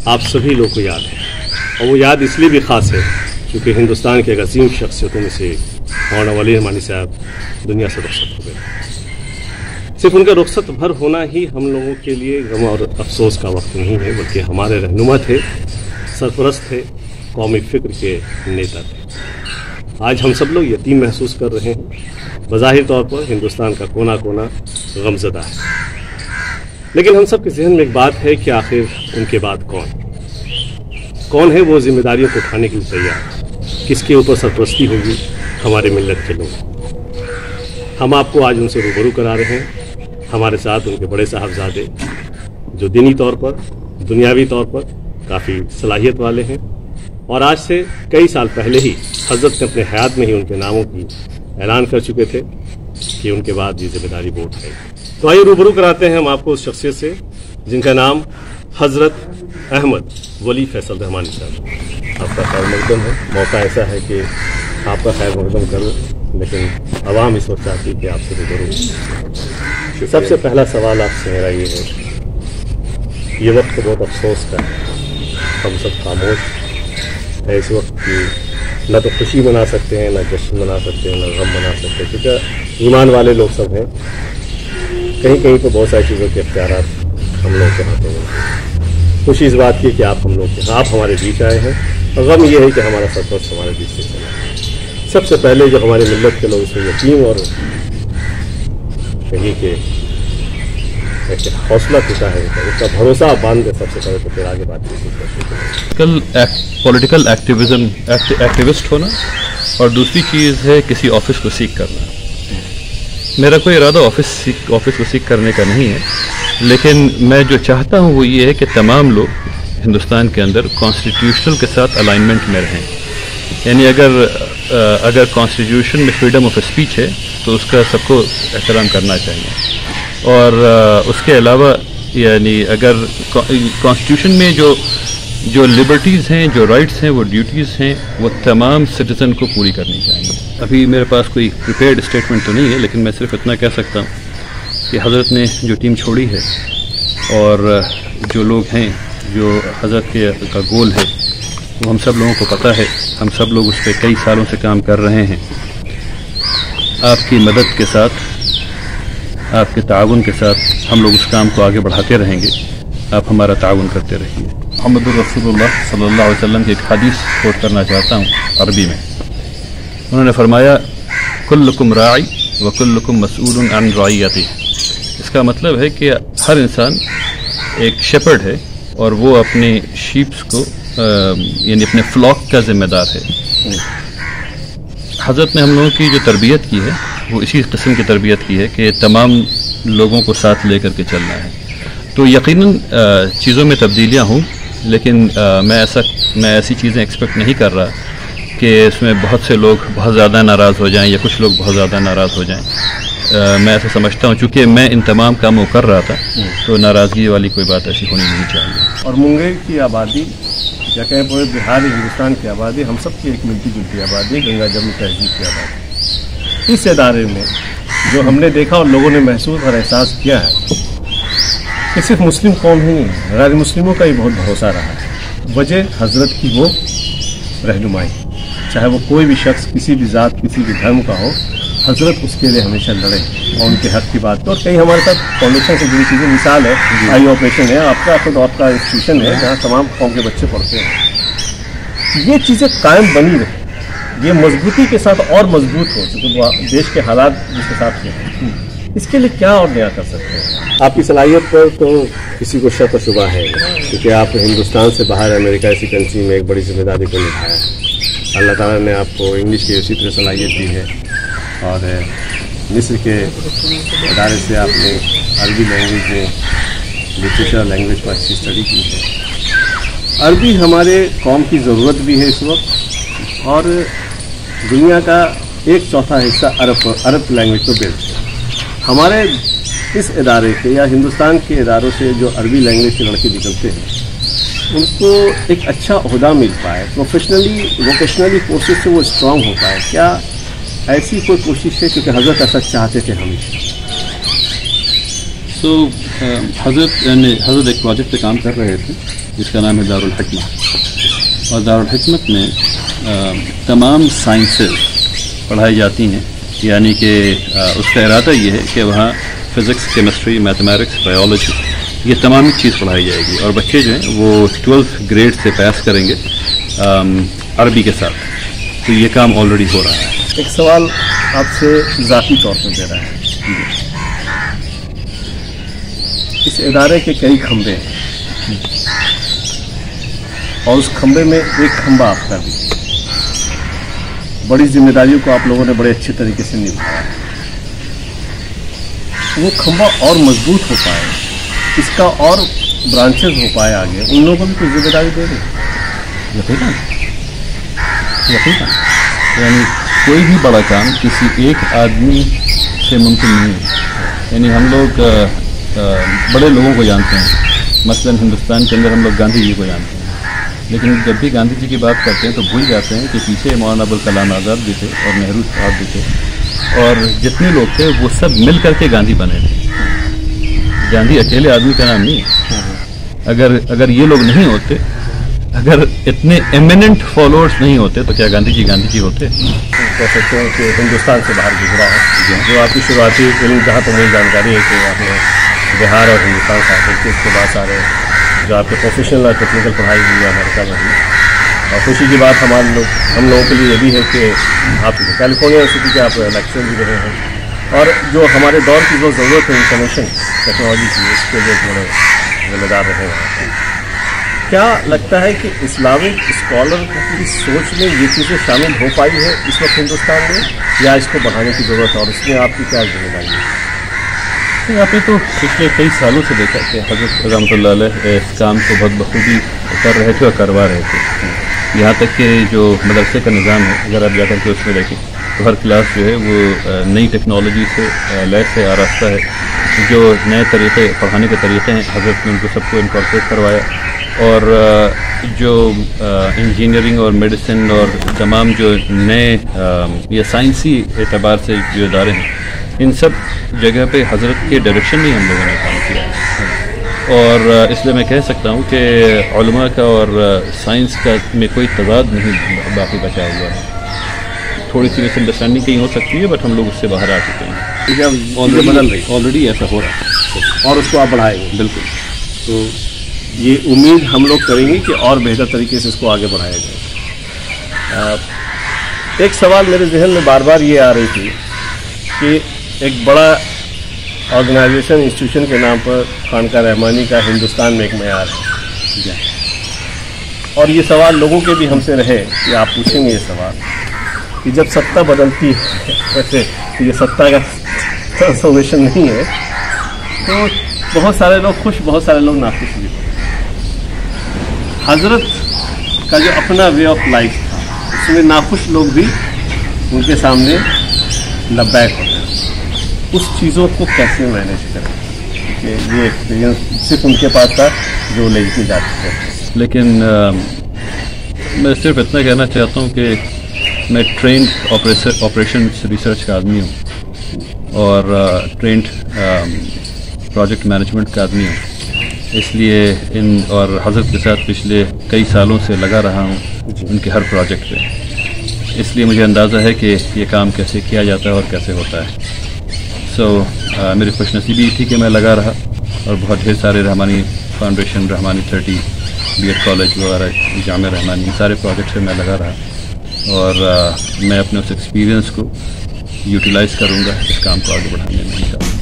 आप सभी लोग को याद है, और वो याद इसलिए भी ख़ास है क्योंकि हिंदुस्तान के एक अजीम शख्सियतों में से मौलाना वली रहमानी साहब दुनिया से रुखसत हो गए। सिर्फ उनका रुखसत भर होना ही हम लोगों के लिए गम और अफसोस का वक्त नहीं है, बल्कि हमारे रहनुमा थे, सरपरस्त थे, कौमी फ़िक्र के नेता थे। आज हम सब लोग यतीम महसूस कर रहे हैं। बज़ाहिर तौर पर हिंदुस्तान का कोना कोना गमज़दा है, लेकिन हम सब के जहन में एक बात है कि आखिर उनके बाद कौन है वो जिम्मेदारियों को उठाने के लिए तैयार, किसके ऊपर सरपरस्ती होगी हमारे मिल्लत के लोग। हम आपको आज उनसे रूबरू करा रहे हैं। हमारे साथ उनके बड़े साहबजादे जो दीनी तौर पर, दुनियावी तौर पर काफ़ी सलाहियत वाले हैं, और आज से कई साल पहले ही हजरत ने अपने हयात में ही उनके नामों की ऐलान कर चुके थे कि उनके बाद ये जिम्मेदारी वो उठाएगी। तो आइए रूबरू कराते हैं हम आपको उस शख्सियत से जिनका नाम हजरत अहमद वली फैसल रहमानी साहब। आपका खैर मकदम है। मौका ऐसा है कि आपका खैर मकदम करो, लेकिन आवाम इस वक्त चाहती है कि आपसे रूबरू। सबसे पहला सवाल आपसे मेरा ये है, ये वक्त बहुत अफसोस का है, हम सब खामोश है इस वक्त की। न तो खुशी मना सकते हैं, न जश्न मना सकते हैं, न गम मना सकते हैं, क्योंकि ईमान वाले लोग सब हैं। कहीं कहीं तो बहुत सारी चीज़ों के इख्तियारात हम लोग के हाथों में। खुशी इस बात की कि आप हमारे बीच आए हैं, और गम ये है कि हमारा सरपरस्त हमारे बीच से चला। सबसे पहले जो हमारे मिल्लत के लोग इसमें यकीन और कहीं के हौसला टूटा है, उसका भरोसा आप बांध के सबसे पहले तो फिर आगे बात की। कल पॉलिटिकल एक्टिविस्ट होना, और दूसरी चीज़ है किसी ऑफिस को सीख करना। मेरा कोई इरादा ऑफिस को सीख करने का नहीं है, लेकिन मैं जो चाहता हूँ वो ये है कि तमाम लोग हिंदुस्तान के अंदर कॉन्स्टिट्यूशनल के साथ अलाइनमेंट में रहें। यानी अगर कॉन्स्टिट्यूशन में फ्रीडम ऑफ स्पीच है तो उसका सबको एहतराम करना चाहिए, और उसके अलावा यानी अगर कॉन्स्टिट्यूशन में जो लिबर्टीज़ हैं, जो राइट्स हैं, वो ड्यूटीज़ हैं, वो तमाम सिटीज़न को पूरी करनी चाहिए। अभी मेरे पास कोई प्रिपेयर्ड स्टेटमेंट तो नहीं है, लेकिन मैं सिर्फ इतना कह सकता हूँ कि हज़रत ने जो टीम छोड़ी है और जो लोग हैं, जो हज़रत का गोल है, वो हम सब लोगों को पता है। हम सब लोग उस पर कई सालों से काम कर रहे हैं। आपकी मदद के साथ, आपके ताउन के साथ हम लोग उस काम को आगे बढ़ाते रहेंगे। आप हमारा ताउन करते रहिए। मोहम्मद रसूलुल्लाह सल्लल्लाहु अलैहि वसल्लम की एक हदीस कोट करना चाहता हूँ अरबी में। उन्होंने फरमाया, कुल्लुकुम राई व कुल्लुकुम मसऊलुन अन रइयतिही। इसका मतलब है कि हर इंसान एक शेपर्ड है और वो अपने शीप्स को यानी अपने फ्लॉक का जिम्मेदार है। हज़रत ने हम लोगों की जो तरबियत की है वो इसी किस्म की तरबियत की है कि तमाम लोगों को साथ लेकर के चलना है। तो यकीनन चीज़ों में तब्दीलियाँ हों, लेकिन मैं ऐसी चीज़ें एक्सपेक्ट नहीं कर रहा कि इसमें बहुत से लोग बहुत ज़्यादा नाराज़ हो जाएं या कुछ लोग बहुत ज़्यादा नाराज़ हो जाएं। मैं ऐसा समझता हूँ, चूँकि मैं इन तमाम कामों कर रहा था, तो नाराज़गी वाली कोई बात ऐसी होनी नहीं चाहिए। और मुंगेर की आबादी या कहें पूरे बिहार हिंदुस्तान की आबादी, हम सब की एक मिलती जुलती आबादी, गंगा जमुनी तहजीब की आबादी। इस इदारे में जो हमने देखा और लोगों ने महसूस और एहसास किया है कि सिर्फ मुस्लिम कौम ही नहीं, गैर मुस्लिमों का ही बहुत भरोसा रहा है। वजह हजरत की वो रहनुमाई, चाहे वो कोई भी शख्स किसी भी ज़ात किसी भी धर्म का हो, हजरत उसके लिए हमेशा लड़े और उनके हक की बात। और कई हमारे साथ फाउंडेशन से जुड़ी चीज़ें, मिसाल है आई ऑपरेशन है, आपका खुद आपका इंस्टीट्यूशन है जहाँ तमाम कौम के बच्चे पढ़ते हैं। ये चीज़ें कायम बनी रहे, ये मजबूती के साथ और मजबूत हो, क्योंकि देश के हालात जिस हिसाब से हैं, इसके लिए क्या और नया कर सकते हैं? आपकी सलाहियत पर तो किसी को शक व शुबा है, क्योंकि आप हिंदुस्तान से बाहर अमेरिका ऐसी कंट्री में एक बड़ी जिम्मेदारी को निभाया है। अल्लाह ताला ने आपको इंग्लिश की उसी तरह सलाहियत दी है, और मिस्र के इदारे से आपने अरबी लैंग्वेज में लिटरेचर लैंग्वेज पर अच्छी स्टडी की है। अरबी हमारे कौम की ज़रूरत भी है इस वक्त, और दुनिया का 1/4 हिस्सा अरब लैंग्वेज पर बेस्ड है। हमारे इस इदारे के या हिंदुस्तान के इदारों से जो अरबी लैंग्वेज के लड़के निकलते हैं, उनको एक अच्छा ओहदा मिल पाए, प्रोफेशनली वोकेशनली कोर्सेज से वो स्ट्रांग हो पाए। क्या ऐसी कोई कोशिश है? क्योंकि हज़रत ऐसा चाहते थे हमेशा। हज़रत एक प्रोजेक्ट पे काम कर रहे थे जिसका नाम है दारुल हिकमत, और दारुल हिकमत में तमाम साइंसेस पढ़ाई जाती हैं, यानी कि उसका इरादा ये है कि वहाँ फ़िज़िक्स, केमिस्ट्री, मैथमेटिक्स, बायोलॉजी, ये तमाम चीज़ पढ़ाई जाएगी, और बच्चे जो हैं वो 12th ग्रेड से पास करेंगे अरबी के साथ। तो ये काम ऑलरेडी हो रहा है। एक सवाल आपसे ज़ाती तौर पर दे रहा है, इस इदारे के कई खंबे हैं और उस खंबे में एक खंबा आपका भी, बड़ी जिम्मेदारियों को आप लोगों ने बड़े अच्छे तरीके से निभाया। वो खंबा और मजबूत हो पाए, इसका और ब्रांचेस हो पाए आगे, उन लोगों को भी कुछ जिम्मेदारी दे दें। यकीनन यानी कोई भी बड़ा काम किसी एक आदमी से मुमकिन नहीं है। यानी हम लोग बड़े लोगों को जानते हैं, मसलन हिंदुस्तान के अंदर हम लोग गांधी जी को जानते हैं, लेकिन जब भी गांधी जी की बात करते हैं तो भूल जाते हैं कि पीछे मौलाना अबुल कलाम आज़ाद भी थे और नेहरू साहब भी थे, और जितने लोग थे वो सब मिल करके गांधी बने थे। गांधी अकेले आदमी का नाम नहीं है। अगर ये लोग नहीं होते, अगर इतने एमिनेंट फॉलोअर्स नहीं होते तो क्या गांधी जी होते? कह सकते हैं कि हिंदुस्तान से बाहर गुजरा है। जो आपकी शुरुआती इल्म, जहाँ तक मुझे जानकारी है कि आपने बिहार और हिंदुस्तान से हासिल की, उसके बाद सारे जो आपके प्रोफेशनल और टेक्निकल पढ़ाई हुई है अमेरिका में हुई। और खुशी की बात हम लोगों के लिए ये भी है कि आप कैलिफोर्निया यूनिवर्सिटी के आप लेक्चर भी रहे हैं, और जो हमारे दौर की जो ज़रूरत है इंफॉर्मेशन टेक्नोलॉजी की, उसके लिए बड़े जिम्मेदार रहे हैं। क्या लगता है कि इस्लामिक स्कॉलर की सोच में ये चीज़ें शामिल हो पाई है इस वक्त हिंदुस्तान में, या इसको बढ़ाने की ज़रूरत है, और इसमें आपकी क्या जिम्मेदारी है? आपने तो पिछले कई सालों से देखा कि हज़रत रहमतुल्लाह अलैह इस काम को बहुत बखूबी कर रहे थे और करवा रहे थे। यहाँ तक कि जो मदरसे का निज़ाम है, अगर आप जाकर के उसमें देखें तो हर क्लास जो है वो नई टेक्नोलॉजी से लैस से आरास्ता है। जो नए तरीक़े पढ़ाने के तरीक़े हैं, हज़रत ने उनको सबको इनकॉर्पोरेट करवाया, और जो इंजीनियरिंग और मेडिसिन और तमाम जो नए या साइंसी एतबार से जो इदारे हैं, इन सब जगह पे हज़रत के डायरेक्शन में हम लोगों ने काम किया है। और इसलिए मैं कह सकता हूँ कि उलमा का और साइंस का में कोई तज़ाद नहीं बाकी बचा हुआ है। थोड़ी सी मिसअंडरस्टैंडिंग कहीं हो सकती है, बट हम लोग उससे बाहर आ चुके हैं। ऑलरेडी ऐसा हो रहा है, और उसको आप बढ़ाएंगे। बिल्कुल। तो ये उम्मीद हम लोग करेंगे कि और बेहतर तरीके से इसको आगे बढ़ाया जाए। एक सवाल मेरे जहन में बार बार ये आ रही थी कि एक बड़ा ऑर्गेनाइजेशन, इंस्टीट्यूशन के नाम पर खानका रहमानी का हिंदुस्तान में एक मयार है, और ये सवाल लोगों के भी हमसे रहे कि आप पूछेंगे ये सवाल कि जब सत्ता बदलती है, वैसे ये सत्ता का ट्रांसफॉर्मेशन नहीं है, तो बहुत सारे लोग खुश, बहुत सारे लोग नाखुश भी। हज़रत का जो अपना वे ऑफ लाइफ था, उसमें नाखुश लोग भी उनके सामने लब्बैक होते हैं। उस चीज़ों को कैसे मैनेज करें, क्योंकि ये एक्सपीरियंस सिर्फ उनके पास था जो लेके जा चुके थे। लेकिन मैं सिर्फ इतना कहना चाहता हूँ कि मैं ट्रेंड ऑपरेशन रिसर्च का आदमी हूँ और ट्रेंड प्रोजेक्ट मैनेजमेंट का आदमी हूँ, इसलिए और हज़रत के साथ पिछले कई सालों से लगा रहा हूँ उनके हर प्रोजेक्ट पे, इसलिए मुझे अंदाज़ा है कि ये काम कैसे किया जाता है और कैसे होता है। मेरी खुशनसीबी थी कि मैं लगा रहा, और बहुत ढेर सारे Rahmani foundation, Rahmani 30, B.Ed college वगैरह, जामे रहमानी, इन सारे प्रोजेक्ट्स पे मैं लगा रहा, और मैं अपने उस एक्सपीरियंस को यूटिलाइज़ करूँगा इस काम को आगे बढ़ाने में।